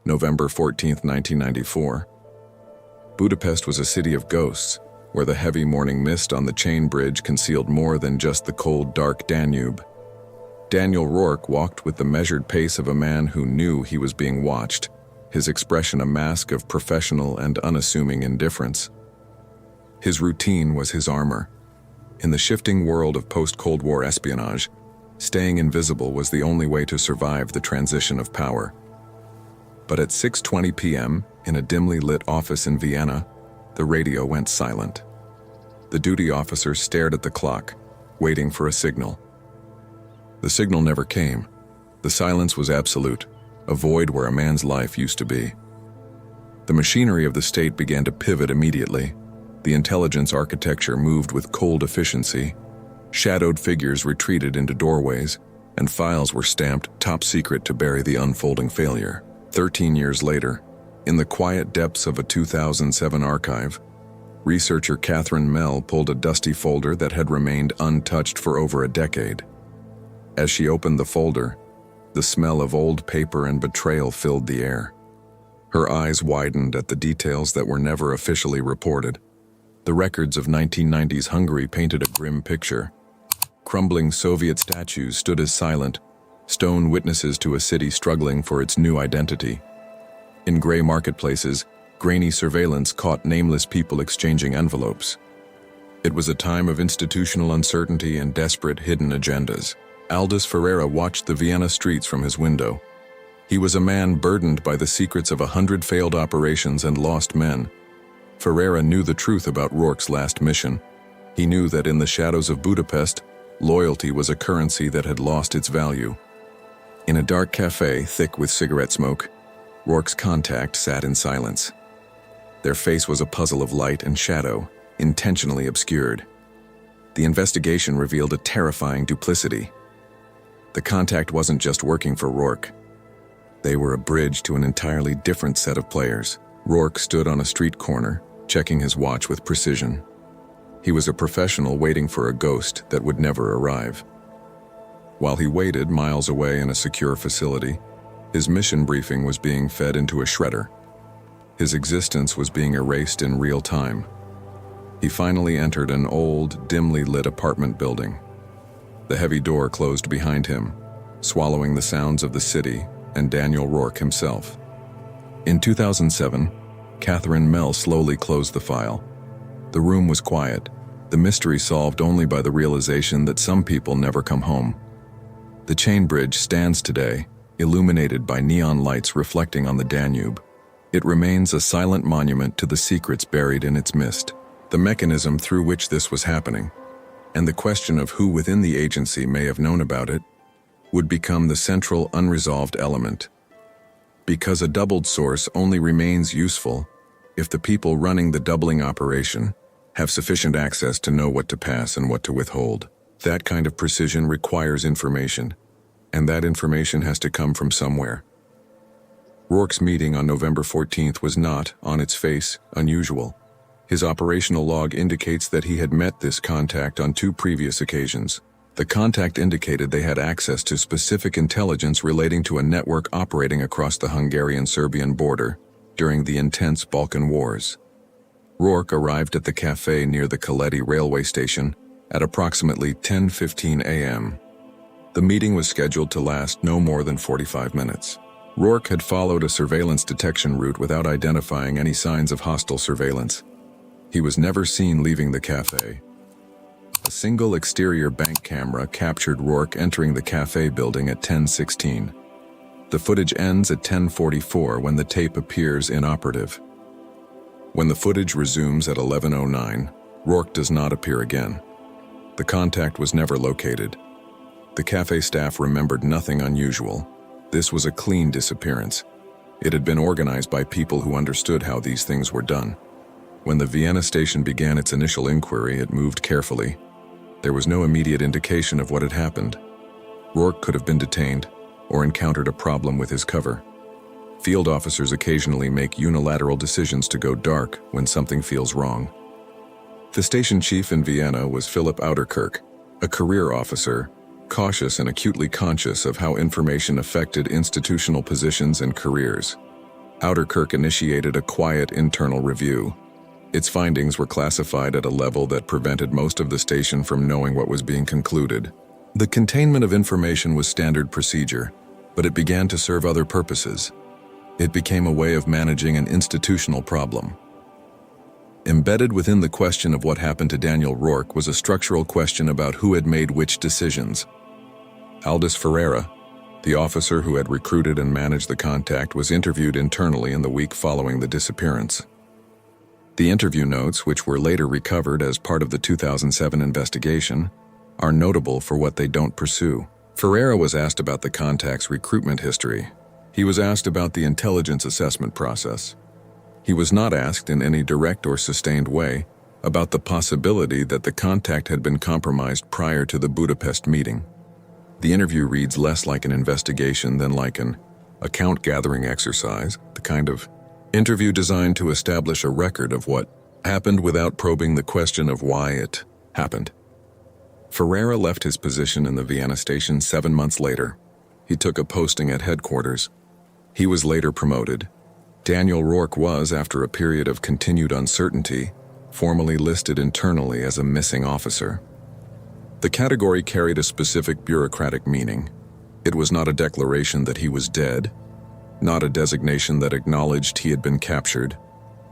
November 14, 1994. Budapest was a city of ghosts, where the heavy morning mist on the chain bridge concealed more than just the cold, dark Danube. Daniel Rourke walked with the measured pace of a man who knew he was being watched, his expression a mask of professional and unassuming indifference. His routine was his armor. In the shifting world of post-Cold War espionage, staying invisible was the only way to survive the transition of power. But at 6:20 p.m., in a dimly lit office in Vienna, the radio went silent. The duty officer stared at the clock, waiting for a signal. The signal never came. The silence was absolute, a void where a man's life used to be. The machinery of the state began to pivot immediately. The intelligence architecture moved with cold efficiency. Shadowed figures retreated into doorways, and files were stamped top secret to bury the unfolding failure. 13 years later, in the quiet depths of a 2007 archive, researcher Catherine Mell pulled a dusty folder that had remained untouched for over a decade. As she opened the folder, the smell of old paper and betrayal filled the air. Her eyes widened at the details that were never officially reported. The records of 1990s Hungary painted a grim picture. Crumbling Soviet statues stood as silent, stone witnesses to a city struggling for its new identity. In gray marketplaces, grainy surveillance caught nameless people exchanging envelopes. It was a time of institutional uncertainty and desperate hidden agendas. Aldous Ferreira watched the Vienna streets from his window. He was a man burdened by the secrets of 100 failed operations and lost men. Ferreira knew the truth about Rourke's last mission. He knew that in the shadows of Budapest, loyalty was a currency that had lost its value. In a dark cafe thick with cigarette smoke, Rourke's contact sat in silence. Their face was a puzzle of light and shadow, intentionally obscured. The investigation revealed a terrifying duplicity. The contact wasn't just working for Rourke. They were a bridge to an entirely different set of players. Rourke stood on a street corner, checking his watch with precision. He was a professional waiting for a ghost that would never arrive. While he waited miles away in a secure facility, his mission briefing was being fed into a shredder. His existence was being erased in real time. He finally entered an old, dimly lit apartment building. The heavy door closed behind him, swallowing the sounds of the city and Daniel Rourke himself. In 2007, Catherine Mell slowly closed the file. The room was quiet, the mystery solved only by the realization that some people never come home. The chain bridge stands today, illuminated by neon lights reflecting on the Danube. It remains a silent monument to the secrets buried in its mist. The mechanism through which this was happening, and the question of who within the agency may have known about it, would become the central unresolved element. Because a doubled source only remains useful if the people running the doubling operation have sufficient access to know what to pass and what to withhold. That kind of precision requires information, and that information has to come from somewhere. Rourke's meeting on November 14th was not, on its face, unusual. His operational log indicates that he had met this contact on 2 previous occasions. The contact indicated they had access to specific intelligence relating to a network operating across the Hungarian-Serbian border during the intense Balkan Wars. Rourke arrived at the cafe near the Kaleti railway station at approximately 10:15 a.m. The meeting was scheduled to last no more than 45 minutes. Rourke had followed a surveillance detection route without identifying any signs of hostile surveillance. He was never seen leaving the cafe. A single exterior bank camera captured Rourke entering the cafe building at 10:16. The footage ends at 10:44 when the tape appears inoperative. When the footage resumes at 11:09, Rourke does not appear again. The contact was never located. The cafe staff remembered nothing unusual. This was a clean disappearance. It had been organized by people who understood how these things were done. When the Vienna station began its initial inquiry, it moved carefully. There was no immediate indication of what had happened. Rourke could have been detained or encountered a problem with his cover. Field officers occasionally make unilateral decisions to go dark when something feels wrong. The station chief in Vienna was Philip Ouderkirk, a career officer, cautious and acutely conscious of how information affected institutional positions and careers. Outerkirk initiated a quiet internal review. Its findings were classified at a level that prevented most of the station from knowing what was being concluded. The containment of information was standard procedure, but it began to serve other purposes. It became a way of managing an institutional problem. Embedded within the question of what happened to Daniel Rourke was a structural question about who had made which decisions. Aldous Ferreira, the officer who had recruited and managed the contact, was interviewed internally in the week following the disappearance. The interview notes, which were later recovered as part of the 2007 investigation, are notable for what they don't pursue. Ferreira was asked about the contact's recruitment history. He was asked about the intelligence assessment process. He was not asked in any direct or sustained way about the possibility that the contact had been compromised prior to the Budapest meeting. The interview reads less like an investigation than like an account-gathering exercise, the kind of interview designed to establish a record of what happened without probing the question of why it happened. Ferreira left his position in the Vienna station 7 months later. He took a posting at headquarters. He was later promoted. Daniel Rourke was, after a period of continued uncertainty, formally listed internally as a missing officer. The category carried a specific bureaucratic meaning. It was not a declaration that he was dead, not a designation that acknowledged he had been captured,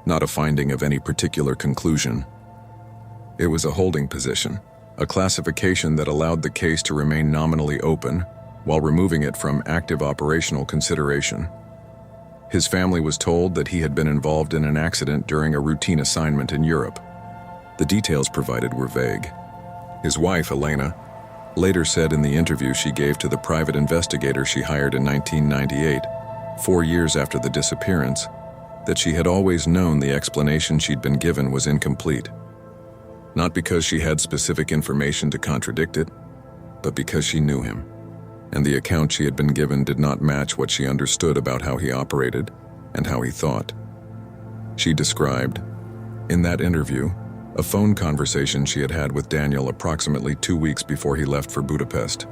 not a finding of any particular conclusion. It was a holding position, a classification that allowed the case to remain nominally open while removing it from active operational consideration. His family was told that he had been involved in an accident during a routine assignment in Europe. The details provided were vague. His wife, Elena, later said in the interview she gave to the private investigator she hired in 1998, 4 years after the disappearance, that she had always known the explanation she'd been given was incomplete. Not because she had specific information to contradict it, but because she knew him, and the account she had been given did not match what she understood about how he operated and how he thought. She described, in that interview, a phone conversation she had had with Daniel approximately 2 weeks before he left for Budapest.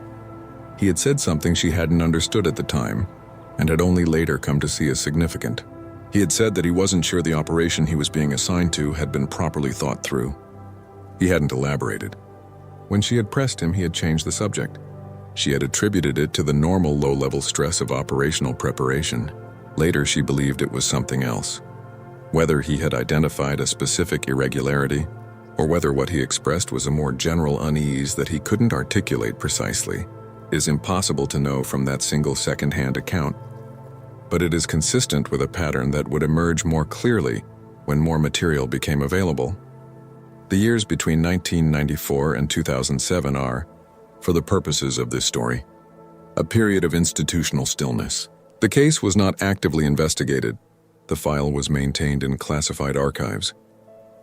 He had said something she hadn't understood at the time, and had only later come to see as significant. He had said that he wasn't sure the operation he was being assigned to had been properly thought through. He hadn't elaborated. When she had pressed him, he had changed the subject. She had attributed it to the normal low-level stress of operational preparation. Later, she believed it was something else. Whether he had identified a specific irregularity, or whether what he expressed was a more general unease that he couldn't articulate precisely, is impossible to know from that single second-hand account. But it is consistent with a pattern that would emerge more clearly when more material became available. The years between 1994 and 2007 are, for the purposes of this story, a period of institutional stillness. The case was not actively investigated. The file was maintained in classified archives.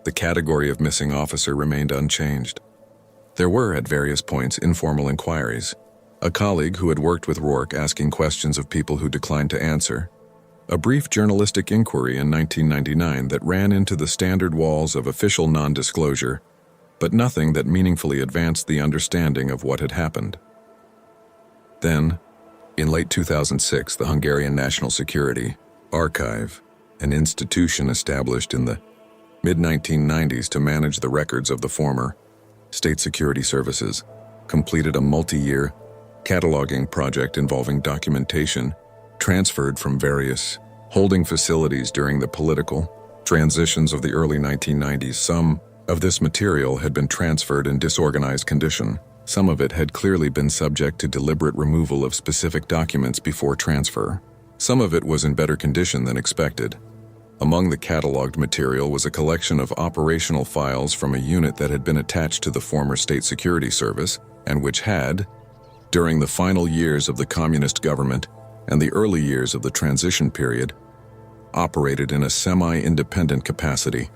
The category of missing officer remained unchanged. There were, at various points, informal inquiries. A colleague who had worked with Rourke asking questions of people who declined to answer. A brief journalistic inquiry in 1999 that ran into the standard walls of official non-disclosure, but nothing that meaningfully advanced the understanding of what had happened. Then, in late 2006, the Hungarian National Security Archive, an institution established in the mid-1990s to manage the records of the former state security services, completed a multi-year cataloging project involving documentation transferred from various holding facilities during the political transitions of the early 1990s. Some of this material had been transferred in disorganized condition. Some of it had clearly been subject to deliberate removal of specific documents before transfer. Some of it was in better condition than expected. Among the cataloged material was a collection of operational files from a unit that had been attached to the former State Security Service and which had, during the final years of the communist government and the early years of the transition period, operated in a semi-independent capacity.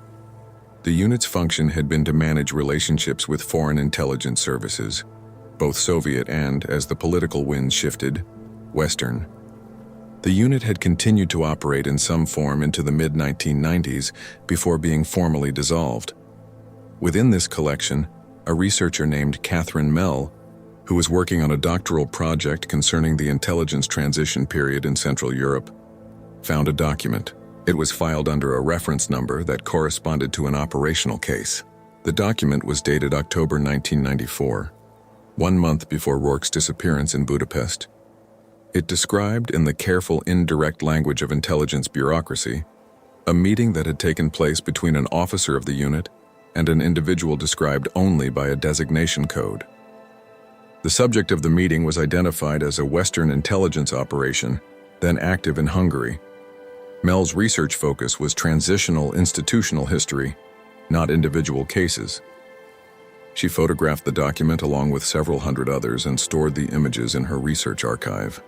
The unit's function had been to manage relationships with foreign intelligence services, both Soviet and, as the political winds shifted, Western. The unit had continued to operate in some form into the mid-1990s before being formally dissolved. Within this collection, a researcher named Catherine Mell, who was working on a doctoral project concerning the intelligence transition period in Central Europe, found a document. It was filed under a reference number that corresponded to an operational case. The document was dated October 1994, 1 month before Rourke's disappearance in Budapest. It described, in the careful, indirect language of intelligence bureaucracy, a meeting that had taken place between an officer of the unit and an individual described only by a designation code. The subject of the meeting was identified as a Western intelligence operation, then active in Hungary. Mel's research focus was transitional institutional history, not individual cases. She photographed the document along with several hundred others and stored the images in her research archive.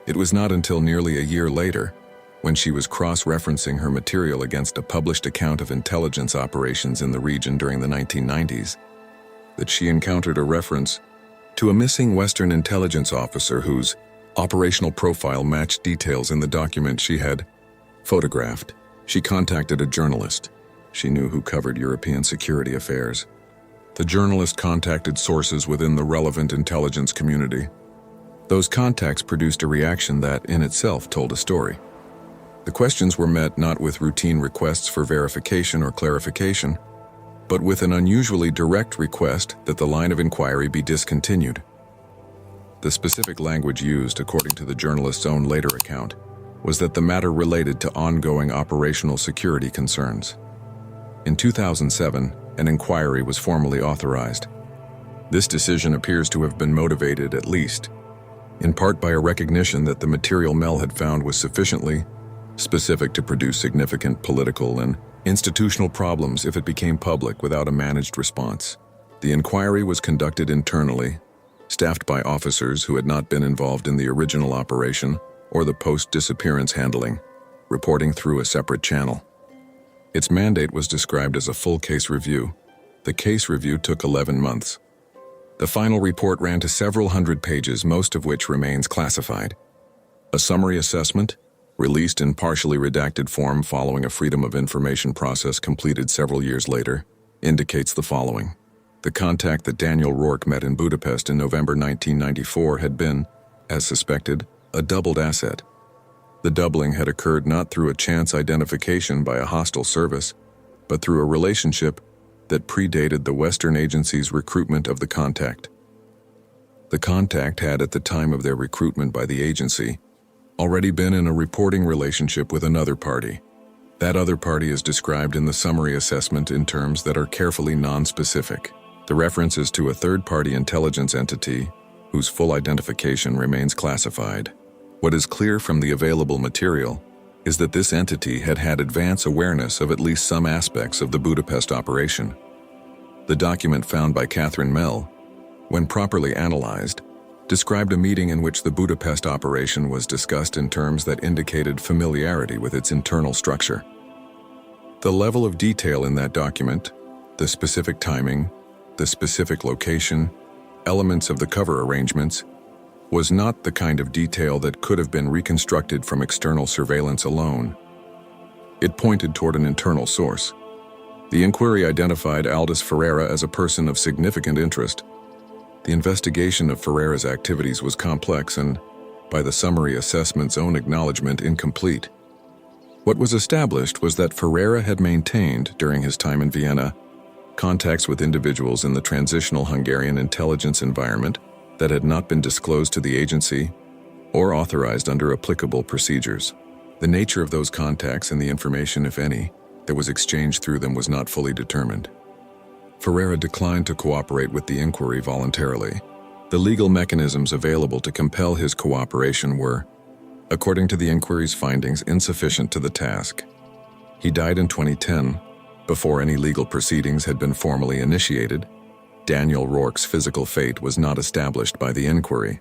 It was not until nearly a year later, when she was cross-referencing her material against a published account of intelligence operations in the region during the 1990s, that she encountered a reference to a missing Western intelligence officer whose operational profile matched details in the document she had photographed. She contacted a journalist she knew who covered European security affairs. The journalist contacted sources within the relevant intelligence community. Those contacts produced a reaction that, in itself, told a story. The questions were met not with routine requests for verification or clarification, but with an unusually direct request that the line of inquiry be discontinued. The specific language used, according to the journalist's own later account, was that the matter related to ongoing operational security concerns. In 2007, an inquiry was formally authorized. This decision appears to have been motivated, at least, in part by a recognition that the material Mel had found was sufficiently specific to produce significant political and institutional problems if it became public without a managed response. The inquiry was conducted internally, staffed by officers who had not been involved in the original operation or the post-disappearance handling, reporting through a separate channel. Its mandate was described as a full case review. The case review took 11 months. The final report ran to several hundred pages, most of which remains classified. A summary assessment, released in partially redacted form following a Freedom of Information process completed several years later, indicates the following. The contact that Daniel Rourke met in Budapest in November 1994 had been, as suspected, a doubled asset. The doubling had occurred not through a chance identification by a hostile service, but through a relationship that predated the Western agency's recruitment of the contact. The contact had, at the time of their recruitment by the agency, already been in a reporting relationship with another party. That other party is described in the summary assessment in terms that are carefully non-specific. The reference is to a third-party intelligence entity whose full identification remains classified. What is clear from the available material is that this entity had had advance awareness of at least some aspects of the Budapest operation. The document found by Catherine Mell, when properly analyzed, described a meeting in which the Budapest operation was discussed in terms that indicated familiarity with its internal structure. The level of detail in that document, the specific timing, the specific location, elements of the cover arrangements, was not the kind of detail that could have been reconstructed from external surveillance alone. It pointed toward an internal source. The inquiry identified Aldous Ferreira as a person of significant interest. The investigation of Ferreira's activities was complex and, by the summary assessment's own acknowledgement, incomplete. What was established was that Ferreira had maintained, during his time in Vienna, contacts with individuals in the transitional Hungarian intelligence environment that had not been disclosed to the agency or authorized under applicable procedures. The nature of those contacts and the information, if any, that was exchanged through them was not fully determined. Ferreira declined to cooperate with the inquiry voluntarily. The legal mechanisms available to compel his cooperation were, according to the inquiry's findings, insufficient to the task. He died in 2010, before any legal proceedings had been formally initiated. Daniel Rourke's physical fate was not established by the inquiry.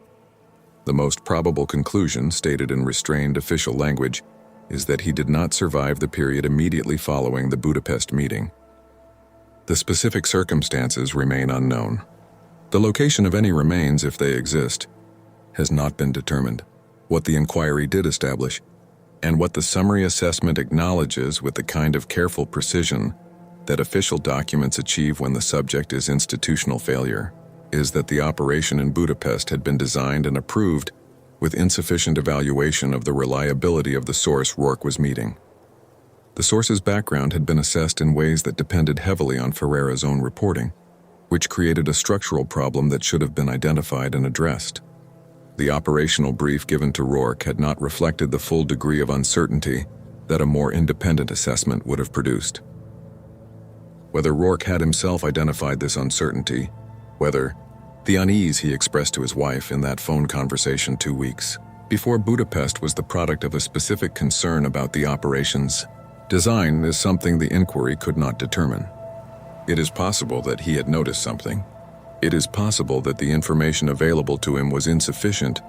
The most probable conclusion, stated in restrained official language, is that he did not survive the period immediately following the Budapest meeting. The specific circumstances remain unknown. The location of any remains, if they exist, has not been determined. What the inquiry did establish, and what the summary assessment acknowledges with the kind of careful precision that official documents achieve when the subject is institutional failure, is that the operation in Budapest had been designed and approved with insufficient evaluation of the reliability of the source Rourke was meeting. The source's background had been assessed in ways that depended heavily on Ferreira's own reporting, which created a structural problem that should have been identified and addressed. The operational brief given to Rourke had not reflected the full degree of uncertainty that a more independent assessment would have produced. Whether Rourke had himself identified this uncertainty, whether the unease he expressed to his wife in that phone conversation 2 weeks before Budapest was the product of a specific concern about the operation's design, is something the inquiry could not determine. It is possible that he had noticed something. It is possible that the information available to him was insufficient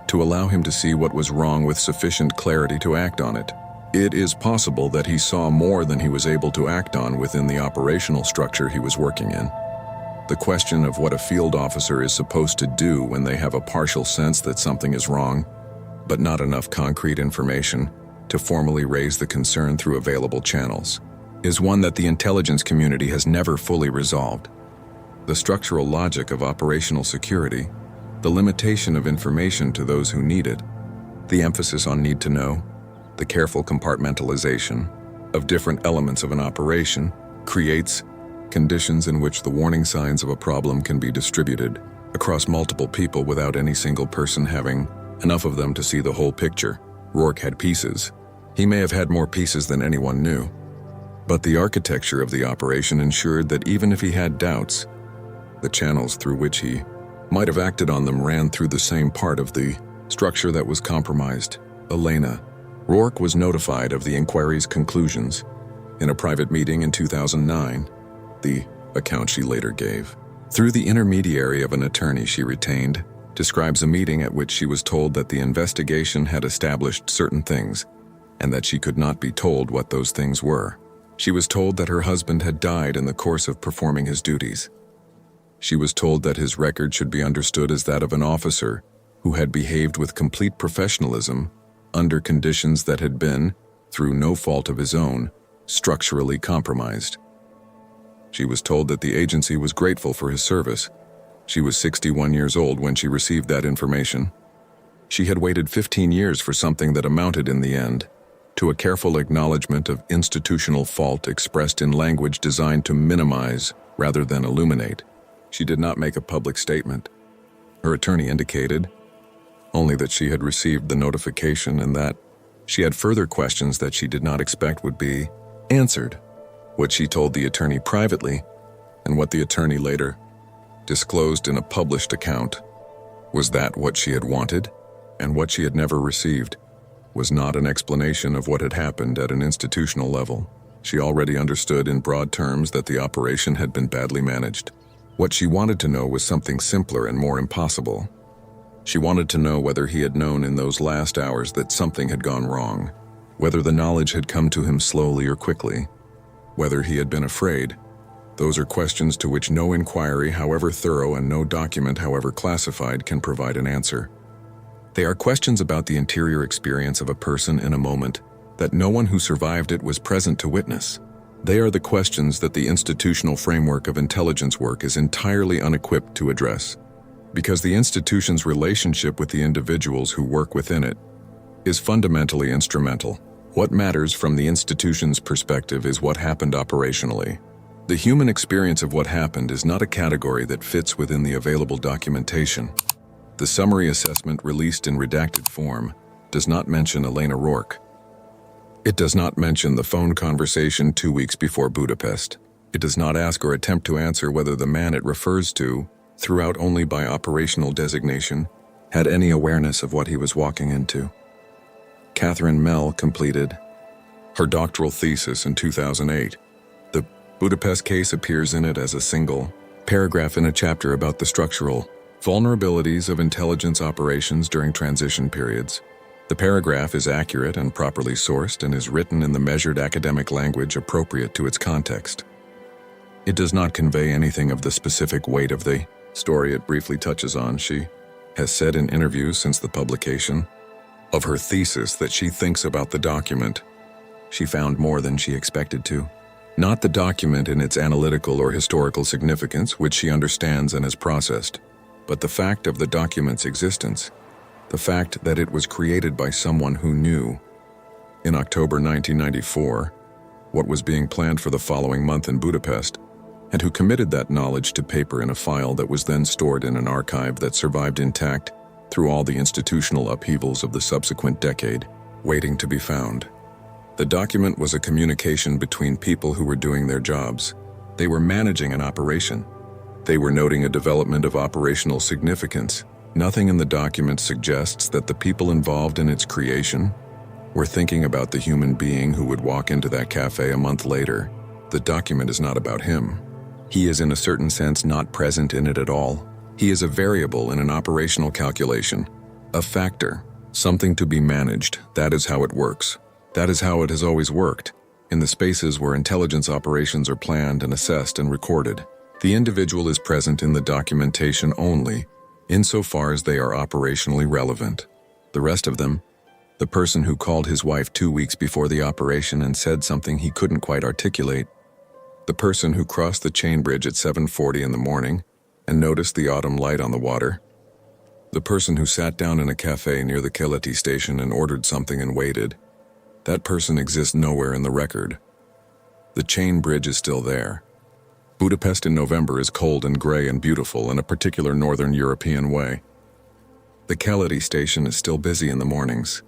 to allow him to see what was wrong with sufficient clarity to act on it. It is possible that he saw more than he was able to act on within the operational structure he was working in. The question of what a field officer is supposed to do when they have a partial sense that something is wrong, but not enough concrete information to formally raise the concern through available channels, is one that the intelligence community has never fully resolved. The structural logic of operational security, the limitation of information to those who need it, the emphasis on need to know, the careful compartmentalization of different elements of an operation creates conditions in which the warning signs of a problem can be distributed across multiple people without any single person having enough of them to see the whole picture. Rourke had pieces. He may have had more pieces than anyone knew, but the architecture of the operation ensured that even if he had doubts, the channels through which he might have acted on them ran through the same part of the structure that was compromised. Elena. Rourke was notified of the inquiry's conclusions in a private meeting in 2009, the account she later gave. Through the intermediary of an attorney she retained, describes a meeting at which she was told that the investigation had established certain things and that she could not be told what those things were. She was told that her husband had died in the course of performing his duties. She was told that his record should be understood as that of an officer who had behaved with complete professionalism under conditions that had been, through no fault of his own, structurally compromised. She was told that the agency was grateful for his service. She was 61 years old when she received that information. She had waited 15 years for something that amounted in the end to a careful acknowledgement of institutional fault expressed in language designed to minimize rather than illuminate. She did not make a public statement. Her attorney indicated only that she had received the notification and that she had further questions that she did not expect would be answered. What she told the attorney privately, and what the attorney later disclosed in a published account, was that what she had wanted, and what she had never received, was not an explanation of what had happened at an institutional level. She already understood in broad terms that the operation had been badly managed. What she wanted to know was something simpler and more impossible. She wanted to know whether he had known in those last hours that something had gone wrong, whether the knowledge had come to him slowly or quickly, whether he had been afraid. Those are questions to which no inquiry, however thorough, and no document, however classified, can provide an answer. They are questions about the interior experience of a person in a moment that no one who survived it was present to witness. They are the questions that the institutional framework of intelligence work is entirely unequipped to address, because the institution's relationship with the individuals who work within it is fundamentally instrumental. What matters from the institution's perspective is what happened operationally. The human experience of what happened is not a category that fits within the available documentation. The summary assessment released in redacted form does not mention Elena Rourke. It does not mention the phone conversation 2 weeks before Budapest. It does not ask or attempt to answer whether the man it refers to, throughout only by operational designation, had any awareness of what he was walking into. Catherine Mell completed her doctoral thesis in 2008. The Budapest case appears in it as a single paragraph in a chapter about the structural vulnerabilities of intelligence operations during transition periods. The paragraph is accurate and properly sourced and is written in the measured academic language appropriate to its context. It does not convey anything of the specific weight of the story it briefly touches on. She has said in interviews since the publication of her thesis that she thinks about the document. She found more than she expected to. Not the document in its analytical or historical significance, which she understands and has processed, but the fact of the document's existence. the fact that it was created by someone who knew, in October 1994, what was being planned for the following month in Budapest, and who committed that knowledge to paper in a file that was then stored in an archive that survived intact through all the institutional upheavals of the subsequent decade, waiting to be found. The document was a communication between people who were doing their jobs. They were managing an operation. They were noting a development of operational significance. Nothing in the document suggests that the people involved in its creation were thinking about the human being who would walk into that cafe a month later. The document is not about him. He is in a certain sense not present in it at all. He is a variable in an operational calculation, a factor, something to be managed. That is how it works. That is how it has always worked, in the spaces where intelligence operations are planned and assessed and recorded. The individual is present in the documentation only, insofar as they are operationally relevant. The rest of them, the person who called his wife 2 weeks before the operation and said something he couldn't quite articulate, the person who crossed the chain bridge at 7:40 in the morning and noticed the autumn light on the water, the person who sat down in a cafe near the Keleti station and ordered something and waited, that person exists nowhere in the record. The chain bridge is still there. Budapest in November is cold and gray and beautiful in a particular northern European way. The Keleti station is still busy in the mornings.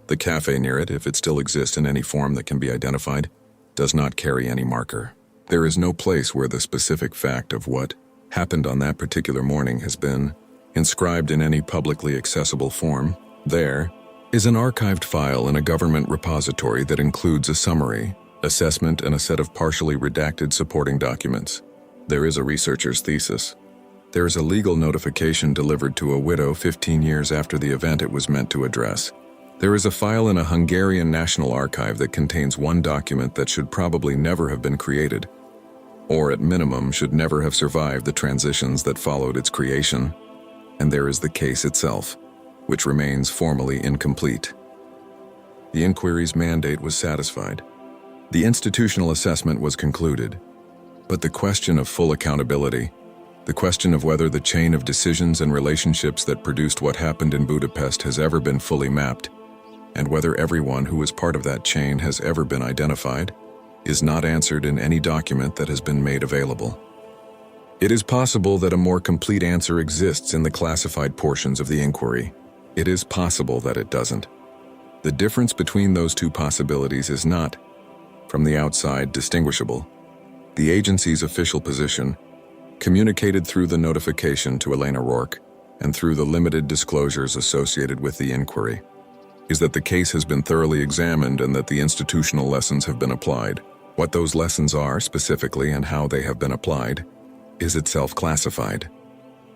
The cafe near it, if it still exists in any form that can be identified, does not carry any marker. There is no place where the specific fact of what happened on that particular morning has been inscribed in any publicly accessible form. There is an archived file in a government repository that includes a summary, assessment, and a set of partially redacted supporting documents. There is a researcher's thesis. There is a legal notification delivered to a widow 15 years after the event it was meant to address. There is a file in a Hungarian national archive that contains one document that should probably never have been created, or at minimum should never have survived the transitions that followed its creation. And there is the case itself, which remains formally incomplete. The inquiry's mandate was satisfied. The institutional assessment was concluded. But the question of full accountability, the question of whether the chain of decisions and relationships that produced what happened in Budapest has ever been fully mapped, and whether everyone who was part of that chain has ever been identified, is not answered in any document that has been made available. It is possible that a more complete answer exists in the classified portions of the inquiry. It is possible that it doesn't. The difference between those two possibilities is not, from the outside, distinguishable. The agency's official position, communicated through the notification to Elena Rourke and through the limited disclosures associated with the inquiry, is that the case has been thoroughly examined and that the institutional lessons have been applied. What those lessons are specifically and how they have been applied is itself classified.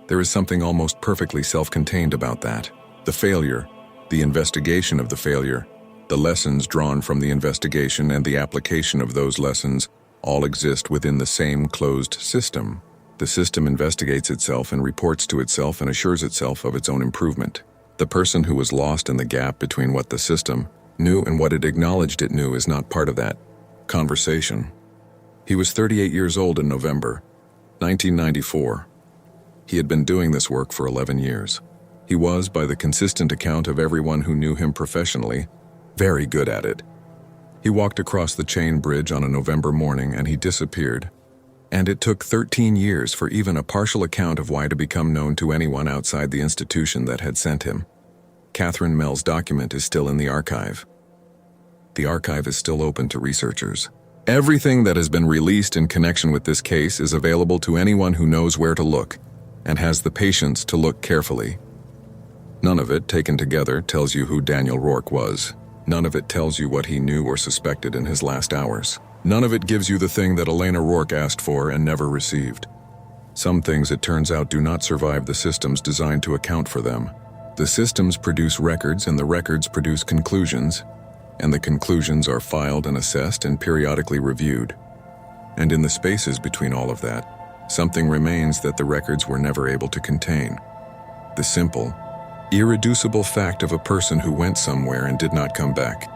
There is something almost perfectly self-contained about that. The failure, the investigation of the failure, the lessons drawn from the investigation and the application of those lessons all exist within the same closed system. The system investigates itself and reports to itself and assures itself of its own improvement. The person who was lost in the gap between what the system knew and what it acknowledged it knew is not part of that conversation. He was 38 years old in November 1994. He had been doing this work for 11 years. He was, by the consistent account of everyone who knew him professionally, very good at it. He walked across the chain bridge on a November morning and he disappeared. And it took 13 years for even a partial account of why to become known to anyone outside the institution that had sent him. Catherine Mell's document is still in the archive. The archive is still open to researchers. Everything that has been released in connection with this case is available to anyone who knows where to look and has the patience to look carefully. None of it, taken together, tells you who Daniel Rourke was. None of it tells you what he knew or suspected in his last hours. None of it gives you the thing that Elena Rourke asked for and never received. Some things, it turns out, do not survive the systems designed to account for them. The systems produce records and the records produce conclusions, and the conclusions are filed and assessed and periodically reviewed. And in the spaces between all of that, something remains that the records were never able to contain. The simple, irreducible fact of a person who went somewhere and did not come back,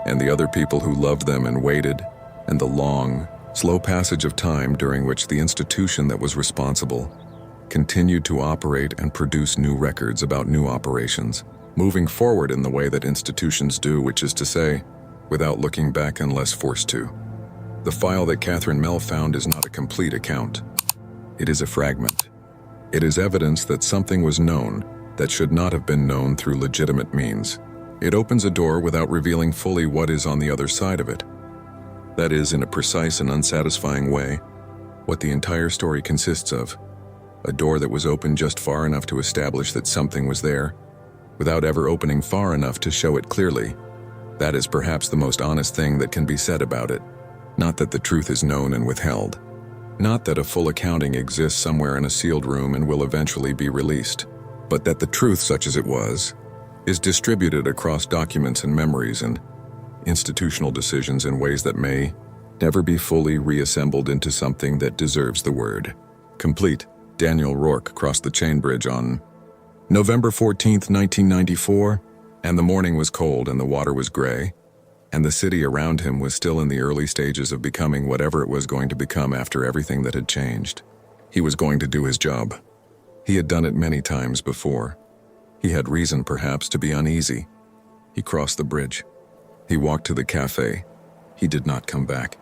and the other people who loved them and waited, and the long, slow passage of time during which the institution that was responsible continued to operate and produce new records about new operations, moving forward in the way that institutions do, which is to say, without looking back unless forced to. The file that Catherine Mell found is not a complete account. It is a fragment. It is evidence that something was known that should not have been known through legitimate means. It opens a door without revealing fully what is on the other side of it. That is, in a precise and unsatisfying way, what the entire story consists of. A door that was opened just far enough to establish that something was there, without ever opening far enough to show it clearly. That is perhaps the most honest thing that can be said about it. Not that the truth is known and withheld. Not that a full accounting exists somewhere in a sealed room and will eventually be released, but that the truth, such as it was, is distributed across documents and memories and institutional decisions in ways that may never be fully reassembled into something that deserves the word complete. Daniel Rourke crossed the chain bridge on November 14th, 1994, and the morning was cold and the water was gray, and the city around him was still in the early stages of becoming whatever it was going to become after everything that had changed. He was going to do his job. He had done it many times before. He had reason, perhaps, to be uneasy. He crossed the bridge. He walked to the cafe. He did not come back.